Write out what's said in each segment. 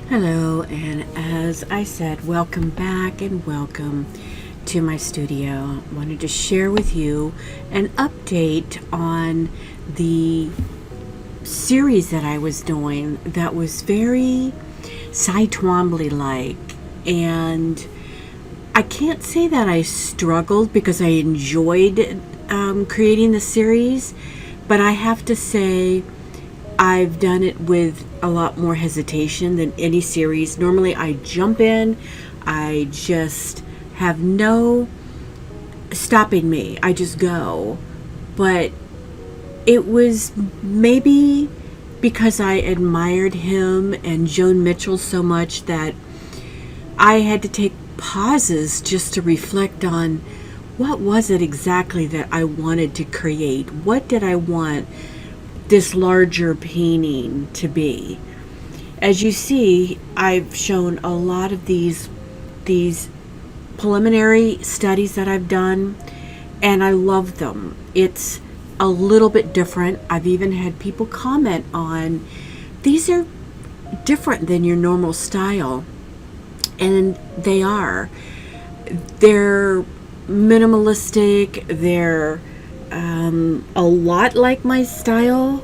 Hello, and as I said, welcome back and welcome to my studio. I wanted to share with you an update on the series that I was doing that was very Twombly like, and I can't say that I struggled because I enjoyed creating the series, but I have to say I've done it with a lot more hesitation than any series. Normally I jump in, I just have no stopping me. I just go. But it was maybe because I admired him and Joan Mitchell so much that I had to take pauses just to reflect on what was it exactly that I wanted to create? What did I want this larger painting to be? As you see, I've shown a lot of these preliminary studies that I've done, and I love them. It's a little bit different. I've even had people comment on these are different than your normal style, and they are. They're minimalistic. They're a lot like my style,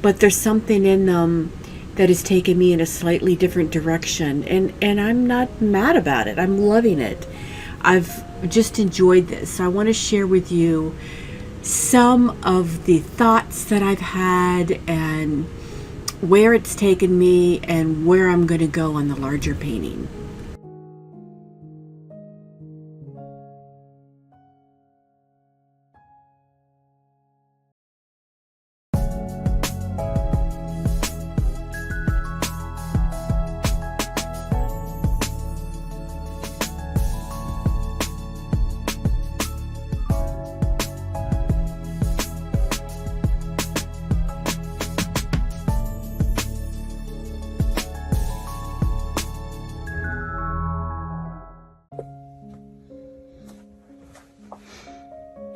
but there's something in them that has taken me in a slightly different direction, and I'm not mad about it. I'm loving it. I've just enjoyed this. So I want to share with you some of the thoughts that I've had and where it's taken me and where I'm going to go on the larger painting.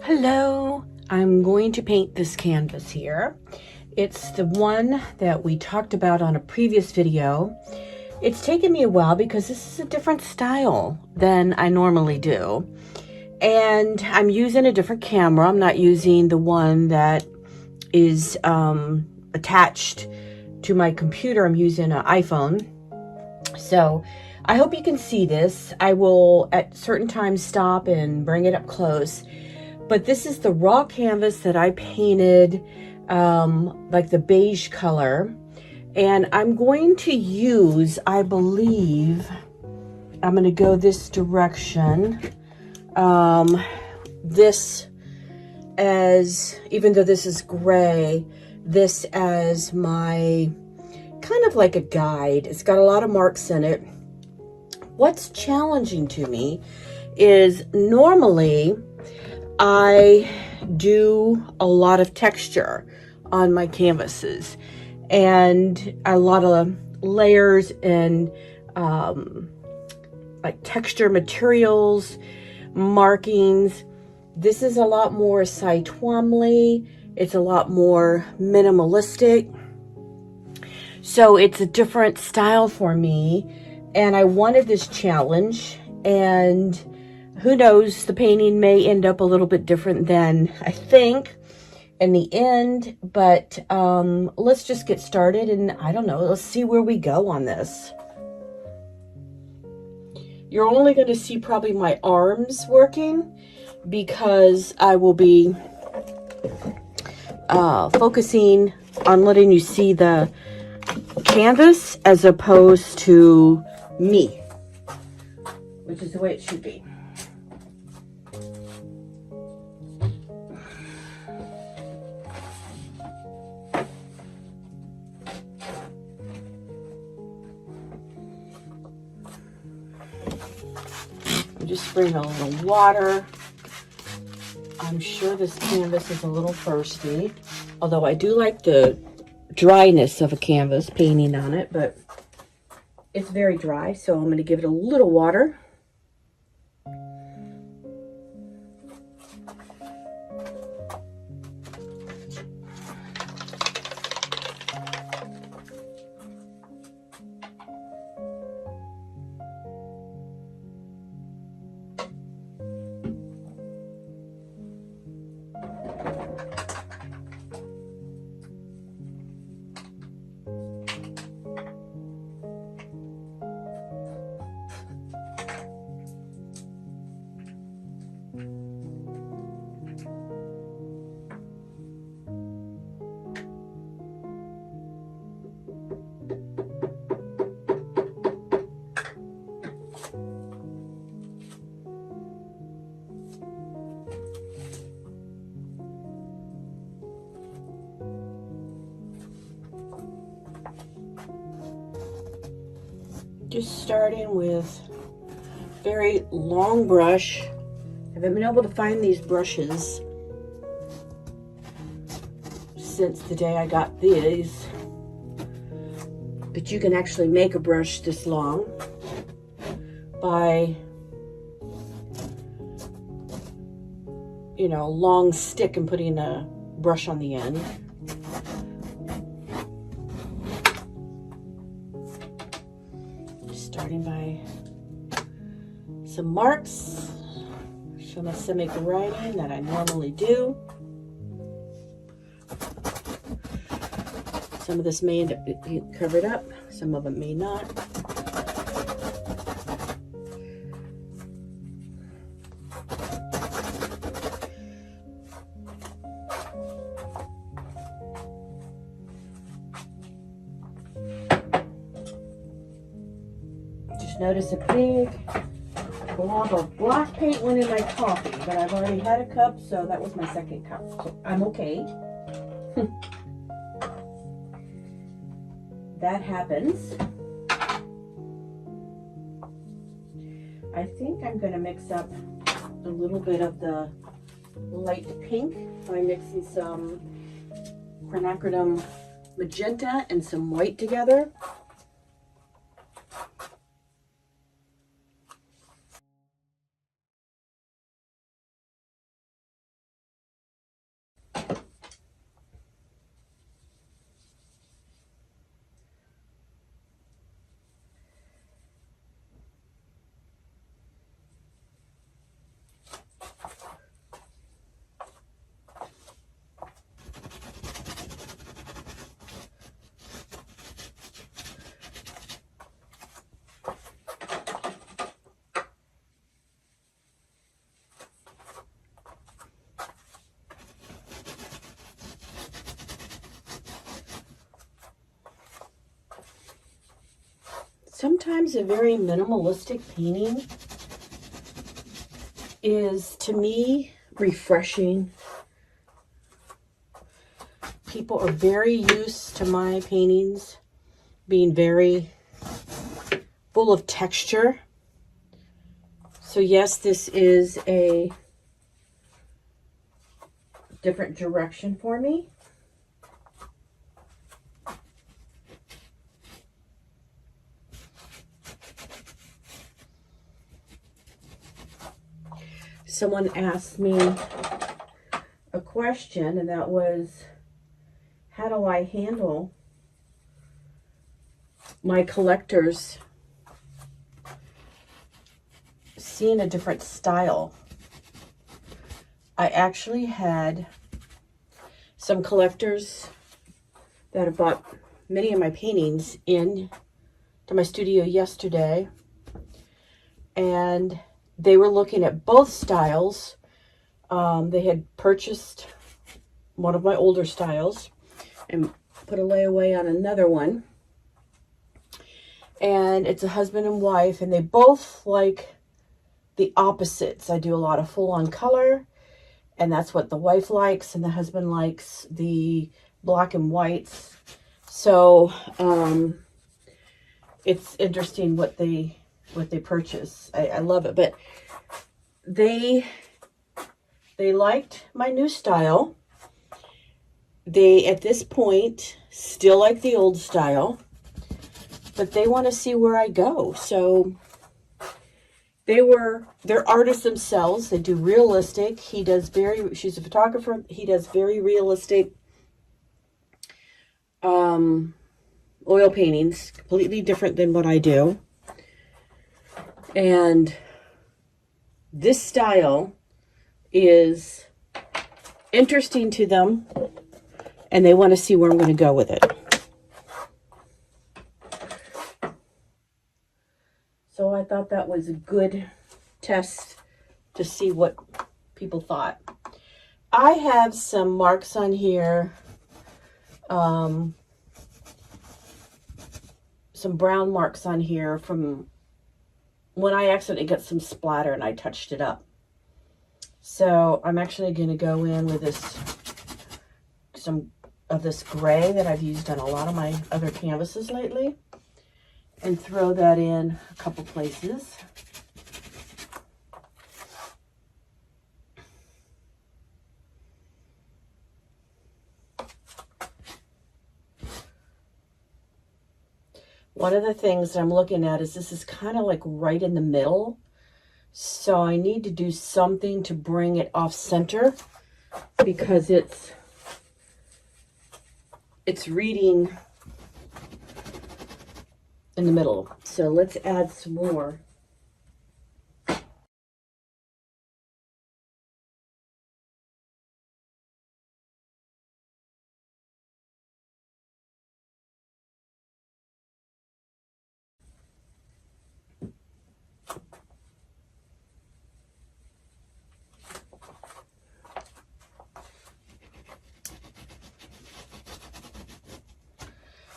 Hello, I'm going to paint this canvas here. It's the one that we talked about on a previous video. It's taken me a while because this is a different style than I normally do. And I'm using a different camera. I'm not using the one that is attached to my computer. I'm using an iPhone. So I hope you can see this. I will at certain times stop and bring it up close. But this is the raw canvas that I painted, like the beige color. And I'm going to use, I believe, I'm going to go this direction. This as, even though this is gray, this as my kind of like a guide. It's got a lot of marks in it. What's challenging to me is normally I do a lot of texture on my canvases and a lot of layers and like texture materials, markings. This is a lot more Twombly. It's a lot more minimalistic. So it's a different style for me, and I wanted this challenge, and who knows, the painting may end up a little bit different than I think in the end, but let's just get started, and I don't know, let's see where we go on this. You're only going to see probably my arms working because I will be focusing on letting you see the canvas as opposed to me, which is the way it should be. Just spraying a little water. I'm sure this canvas is a little thirsty, although I do like the dryness of a canvas painting on it, but it's very dry, so I'm going to give it a little water. Just starting with very long brush. I haven't been able to find these brushes since the day I got these, but you can actually make a brush this long by, you know, a long stick and putting a brush on the end. Starting by some marks, some asemic writing that I normally do. Some of this may end up being covered up, some of it may not. Just notice a big blob of black paint went in my coffee, but I've already had a cup, so that was my second cup, so I'm okay. That happens. I think I'm going to mix up a little bit of the light pink by mixing some quinacridone magenta and some white together. Sometimes a very minimalistic painting is, to me, refreshing. People are very used to my paintings being very full of texture. So yes, this is a different direction for me. Someone asked me a question, and that was, how do I handle my collectors seeing a different style? I actually had some collectors that have bought many of my paintings in to my studio yesterday, and they were looking at both styles. They had purchased one of my older styles and put a layaway on another one. And it's a husband and wife, and they both like the opposites. I do a lot of full-on color, and that's what the wife likes, and the husband likes the black and whites. So it's interesting what they purchase. I love it, but they liked my new style. They, at this point, still like the old style, but they want to see where I go. So they're artists themselves. They do realistic. She's a photographer. He does very realistic oil paintings, completely different than what I do. And this style is interesting to them, and they want to see where I'm going to go with it. So I thought that was a good test to see what people thought. I have some marks on here, some brown marks on here from when I accidentally got some splatter and I touched it up. So I'm actually going to go in with some of this gray that I've used on a lot of my other canvases lately. and throw that in a couple places. One of the things that I'm looking at is this is kind of like right in the middle. So I need to do something to bring it off center because it's reading in the middle. So let's add some more.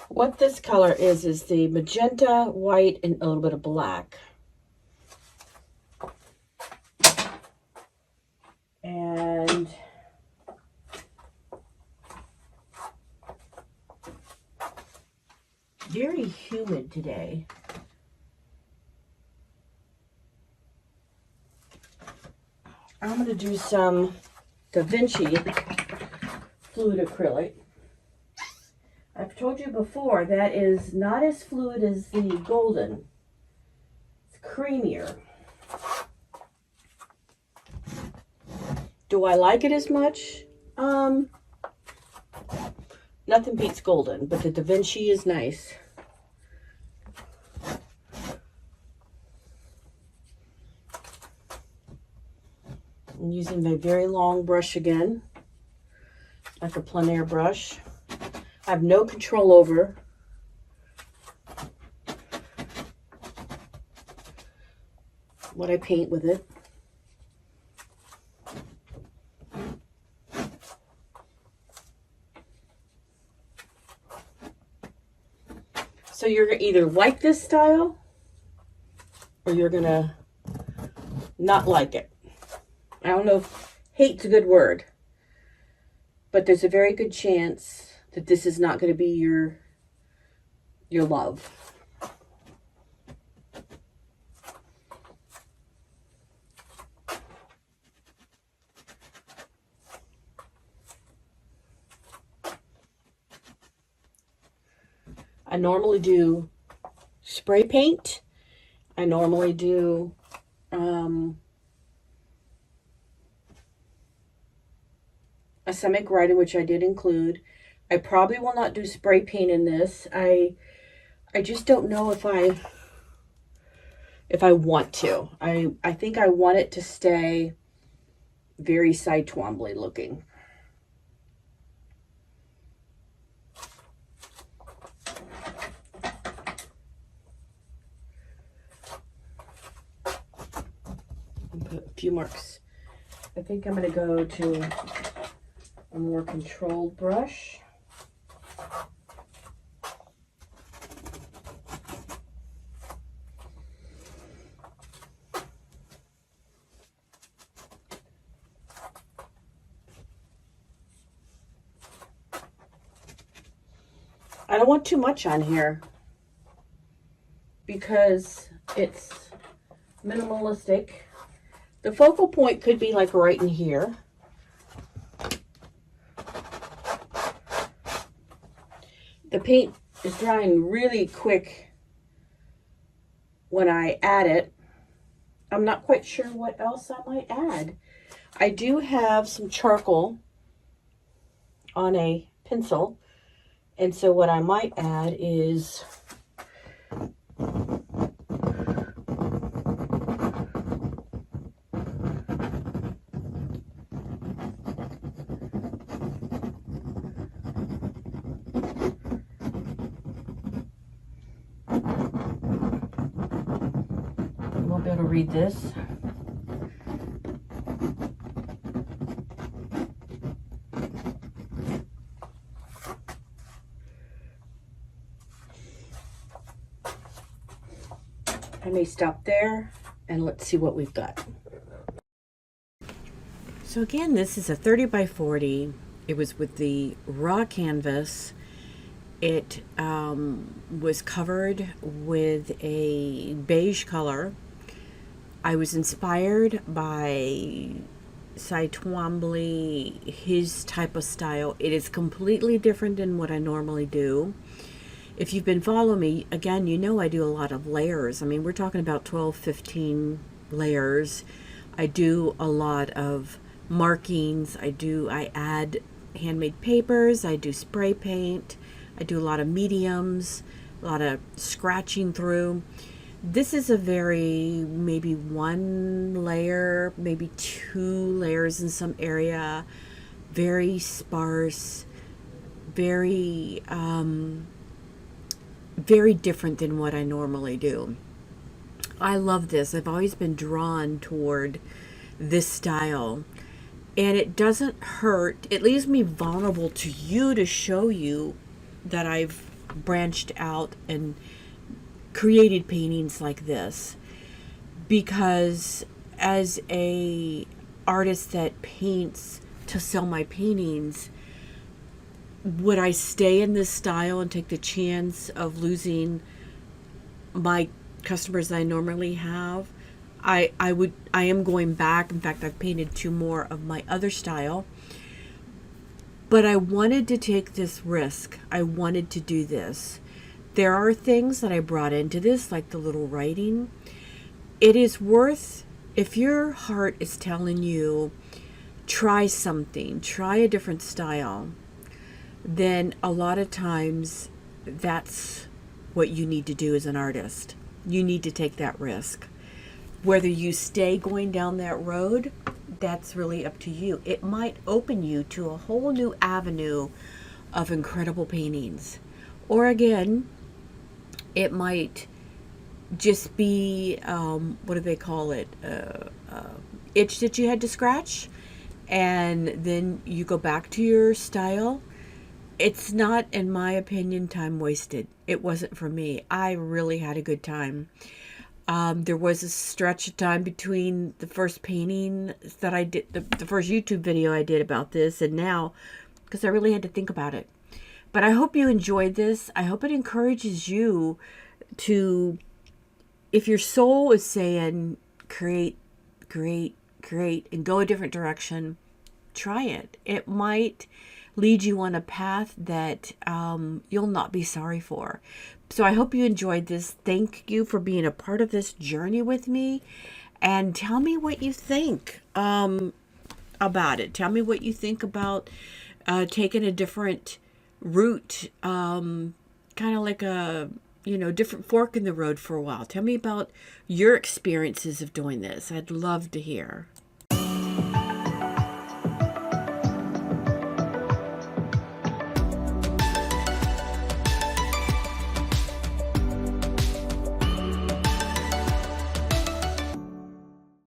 What this color is the magenta, white, and a little bit of black. And very humid today. I'm going to do some Da Vinci fluid acrylic. I've told you before that is not as fluid as the golden. It's creamier. Do I like it as much? Nothing beats golden, but the Da Vinci is nice. I'm using my very long brush again, like a plein air brush. I have no control over what I paint with it. So you're gonna either like this style or you're gonna not like it. I don't know if hate's a good word, but there's a very good chance that this is not going to be your love. I normally do spray paint. I normally do a semi-gradient, which I did include. I probably will not do spray paint in this. I just don't know if I want to. I think I want it to stay very side Twombly looking. Put a few marks. I think I'm going to go to a more controlled brush. I don't want too much on here because it's minimalistic. The focal point could be like right in here. The paint is drying really quick when I add it. I'm not quite sure what else I might add. I do have some charcoal on a pencil, and so what I might add is you won't be able to read this. I may stop there and let's see what we've got. So again, this is a 30 by 40. It was with the raw canvas, It was covered with a beige color. I was inspired by Twombly, his type of style. It is completely different than what I normally do. If you've been following me, again, you know I do a lot of layers. I mean, we're talking about 12, 15 layers. I do a lot of markings. I add handmade papers. I do spray paint. I do a lot of mediums, a lot of scratching through. This is a very, maybe one layer, maybe two layers in some area, very sparse, very, very different than what I normally do. I love this. I've always been drawn toward this style. And it doesn't hurt. It leaves me vulnerable to you to show you that I've branched out and created paintings like this. Because as a artist that paints to sell my paintings, would I stay in this style and take the chance of losing my customers that I normally have? I am going back. In fact, I've painted two more of my other style. But I wanted to take this risk. I wanted to do this. There are things that I brought into this, like the little writing. It is worth, if your heart is telling you, try something, try a different style, then a lot of times that's what you need to do as an artist. You need to take that risk. Whether you stay going down that road, that's really up to you. It might open you to a whole new avenue of incredible paintings. Or again, it might just be, what do they call it? Itch that you had to scratch. And then you go back to your style. It's not, in my opinion, time wasted. It wasn't for me. I really had a good time. There was a stretch of time between the first painting that I did, the first YouTube video I did about this, and now, because I really had to think about it. But I hope you enjoyed this. I hope it encourages you to, if your soul is saying, create, and go a different direction, try it. It might lead you on a path that you'll not be sorry for. So I hope you enjoyed this. Thank you for being a part of this journey with me. And tell me what you think about it. Tell me what you think about taking a different route, kind of like a, different fork in the road for a while. Tell me about your experiences of doing this. I'd love to hear.